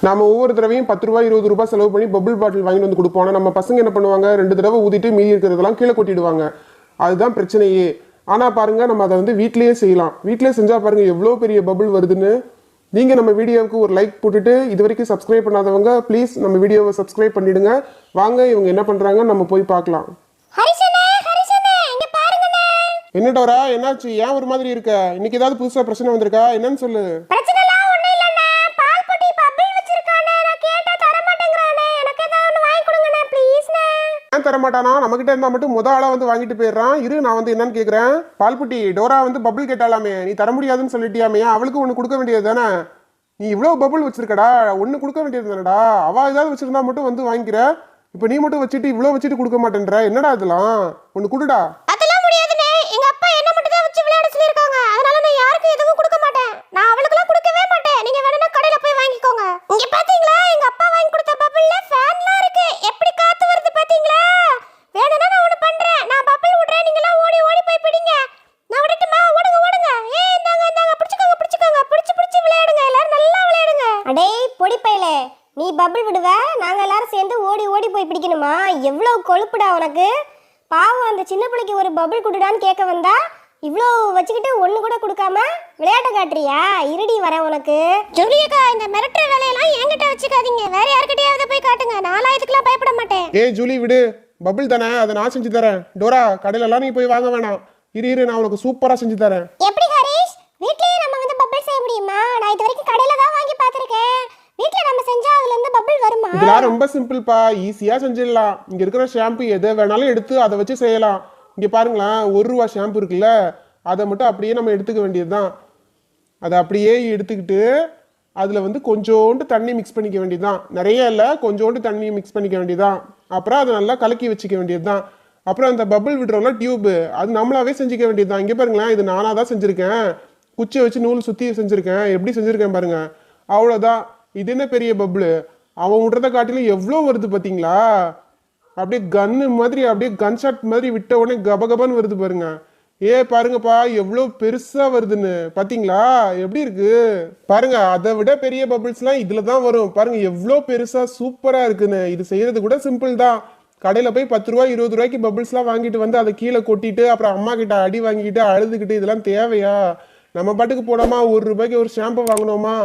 நம்ம ஒவ்வொரு தடவையும் 10 ரூபாய் 20 ரூபாய் செலவு பண்ணி பபிள் பாட்டில் வாங்கிட்டு வந்து கொடுப்போம். நம்ம பசங்க என்ன பண்ணுவாங்க, 2 தடவை ஊதிட்டு மீதி இருக்கிறதெல்லாம் கீழே கொட்டிடுவாங்க. அதுதான் பிரச்சனையே. ஆனால் பாருங்க, நம்ம அதை வந்து வீட்லேயே செய்யலாம். வீட்டிலே செஞ்சால் பாருங்க எவ்வளோ பெரிய பபிள் வருதுன்னு. நீங்கள் நம்ம வீடியோவுக்கு ஒரு லைக் போட்டுட்டு இது வரைக்கும் சப்ஸ்கிரைப் பண்ணாதவங்க ப்ளீஸ் நம்ம வீடியோவை சப்ஸ்கிரைப் பண்ணிடுங்க. வாங்க இவங்க என்ன பண்ணுறாங்க நம்ம போய் பார்க்கலாம். என்ன டோரா, என்னாச்சு? ஏன் ஒரு மாதிரி இருக்க? இன்னைக்கு ஏதாவது புதுசா பிரச்சனை வந்திருக்கா? என்னன்னு சொல்லு. ஏன் தரமாட்டானா? நம்மகிட்ட இருந்தா மட்டும் ஆளா வந்து வாங்கிட்டு போயிடுறான். இரு, நான் வந்து என்னன்னு கேக்குறேன். பால்புட்டி, டோரா வந்து பபிள் கேட்டாலாமே, நீ தர முடியாதுன்னு சொல்லிட்டியாமே, அவளுக்கு ஒண்ணு கொடுக்க வேண்டியது தானே? நீ இவ்வளவு பபிள் வச்சிருக்கடா, ஒண்ணு கொடுக்க வேண்டியது தானடா. அவ ஏதாவது வச்சிருந்தா மட்டும் வந்து வாங்கிக்கிற. இப்ப நீ மட்டும் வச்சுட்டு இவ்வளவு வச்சுட்டு கொடுக்க மாட்டேன்ற, என்னடா இதெல்லாம்? ஒண்ணு குடுடா. நீ பபிள் விடுவ, நாங்க எல்லாரும் சேர்ந்து ஓடி ஓடி போய் பிடிக்கணுமா? எவ்வளவு கொழுப்புடா உனக்கு. பாவம், அந்த சின்ன பிள்ளைக்கு ஒரு பபிள் குடுடான்னு கேட்க வந்தா இவ்வளோ வச்சுக்கிட்டு ஒன்று கூட கொடுக்காம விளையாட்ட காட்டுறியா? இருடி வர உனக்கு. ஜூலியக்கா, இந்த மிரட்டுற வேலையெல்லாம் என்கிட்ட வச்சுக்காதீங்க, வேற யார்கிட்டயாவது போய் காட்டுங்க. நான் இதுக்கெல்லாம் பயப்பட மாட்டேன். ஏய் ஜூலி, விடு. பபிள் தானே, அதை நான் செஞ்சு தரேன். டோரா, கடையில எல்லாம் நீ போய் வாங்க வேணாம். இரு, நான் உனக்கு சூப்பரா செஞ்சு தரேன். எப்படி ஹரிஷ், வீட்லயே நம்ம வந்து பபிள் செய்ய முடியுமா? நான் இது வரைக்கும் கடையில தான் வாங்கி பார்த்திருக்கேன். வீட்ல நம்ம செஞ்சா அதுல இருந்து பபிள் வருமா? இதெல்லாம் ரொம்ப சிம்பிள்ப்பா, ஈஸியா செஞ்சிடலாம். இங்க இருக்கிற ஷாம்பு எதை வேணாலும் எடுத்து அதை வச்சு செய்யலாம். இங்க பாருங்களேன், 1 ரூபா ஷாம்பு இருக்குல்ல, அதை மட்டும் அப்படியே நம்ம எடுத்துக்க வேண்டியதுதான். அதை அப்படியே எடுத்துக்கிட்டு அதில் வந்து கொஞ்சோண்டு தண்ணி மிக்ஸ் பண்ணிக்க வேண்டியதுதான். நிறைய இல்லை, கொஞ்சோண்டு தண்ணி மிக்ஸ் பண்ணிக்க வேண்டியதுதான். அப்புறம் அதை நல்லா கலக்கி வச்சுக்க வேண்டியதுதான். அப்புறம் அந்த பபிள் விடுறோம்ல டியூப், அது நம்மளாவே செஞ்சுக்க வேண்டியதுதான். இங்கே பாருங்களேன், இது நானாக தான் செஞ்சுருக்கேன். குச்சியை வச்சு நூல் சுற்றி செஞ்சுருக்கேன். எப்படி செஞ்சுருக்கேன் பாருங்க, அவ்வளோதான். இது என்ன பெரிய பபிள், அவன் விடுறத காட்டிலும் எவ்வளோ வருது பார்த்தீங்களா? அப்படியே கன்னு மாதிரி, அப்படியே கன் ஷாட் மாதிரி விட்ட உடனே கபகபன்னு வருது பாருங்க. பாருங்கப்பா எவ்வளோ பெருசா வருதுன்னு பார்த்தீங்களா? எப்படி இருக்கு பாருங்க. அதை விட பெரிய பபிள்ஸ்லாம் இதுல தான் வரும். பாருங்க எவ்வளோ பெருசா சூப்பரா இருக்குன்னு. இது செய்யறது கூட சிம்பிள் தான். கடையில் போய் 10 ரூபாய் 20 ரூபாய்க்கு பபிள்ஸ்லாம் வாங்கிட்டு வந்து அதை கீழே கொட்டிட்டு அப்புறம் அம்மா கிட்ட அடி வாங்கிட்டு அழுதுகிட்டு இதெல்லாம் தேவையா? நம்ம பாட்டுக்கு போனோமா, 1 ரூபாய்க்கு ஒரு ஷாம்பு வாங்கினோமா,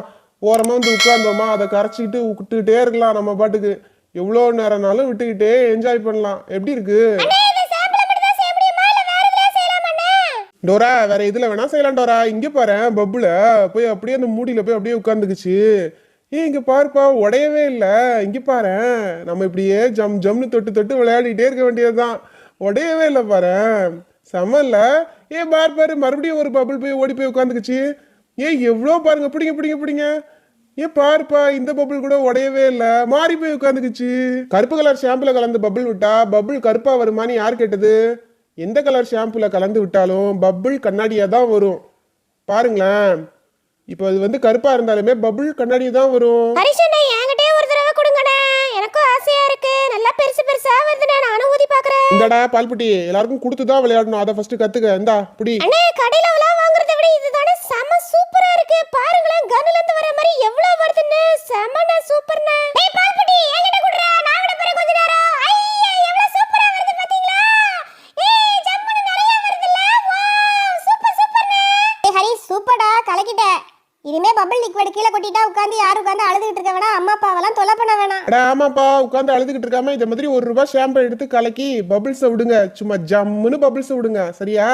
ஓரமாக வந்து உட்கார்ந்தோமா, அதை கரைச்சிக்கிட்டு விட்டுக்கிட்டே இருக்கலாம். நம்ம பாட்டுக்கு எவ்வளோ நேரம்னாலும் விட்டுக்கிட்டே என்ஜாய் பண்ணலாம். எப்படி இருக்கு டோரா? வேற இதுல வேணா செய்யலாம் டோரா. இங்க பாரு, பப்புல போய் அப்படியே அந்த மூடியில போய் அப்படியே உட்காந்துக்குச்சு. இங்க பாருப்பா, உடையவே இல்லை. இங்க பாரு, நம்ம இப்படியே ஜம்னு தொட்டு தொட்டு விளையாடிட்டே இருக்க வேண்டியதுதான். உடையவே இல்லை பாரு, செம்மல்ல. பாரு மறுபடியும் ஒரு பபுள் போய் ஓடி போய் உட்காந்துக்குச்சு. எவ்வளோ பாருங்க, பிடிங்க. பாருப்பா, இந்த பபுள் கூட உடையவே இல்லை, மாறி போய் உட்காந்துக்குச்சு. கருப்பு கலர் ஷாம்புல கலந்து பபுள் விட்டா பபுள் கருப்பா வருமானு யார் கேட்டது? எந்த கலர் ஷாம்புல கலந்து விட்டாலும் பபுள் கண்ணாடியா தான் வரும். பாருங்களேன், இப்போ அது வந்து கருப்பா இருந்தாலுமே பபுள் கண்ணாடியா தான் வரும். இந்தடா பால்புட்டி, எல்லாருக்கும் கொடுத்து தான் விளையாடணும். அதை ஃபர்ஸ்ட் கத்துக்க. இந்தா புடி. பாருங்களேன், கன்ல இருந்து வர மாதிரி எவ்வளவு வருதுன்னு. செமனா சூப்பர்னா. பால்புட்டி, என்கிட்ட குடுறா, நான் விட போறேன் கொஞ்ச நேரம். எவ்வளவு சூப்பரா வருது பாத்தீங்களா? ஜம்முன்னு நிறைய வருதுல. வாவ், சூப்பர்னா. ஹரி, சூப்பர்டா, கலக்கிட்ட. இனிமே பபிள் லிக்விட் கீழே கொட்டிட்டா உட்கார்ந்து யாரும் உட்கார்ந்து அழுதுகிட்டு இருக்க வேணாம். அம்மா அப்பாவெல்லாம் தொலை பண்ண வேணாம். ஆமாப்பா, உட்கார்ந்து அழுதுகிட்டு இருக்காம இந்த மாதிரி 1 ரூபாய் ஷாம்பு எடுத்து கலக்கி பபிள்ஸை விடுங்க. சும்மா ஜம்முன்னு பபிள்ஸை விடுங்க, சரியா?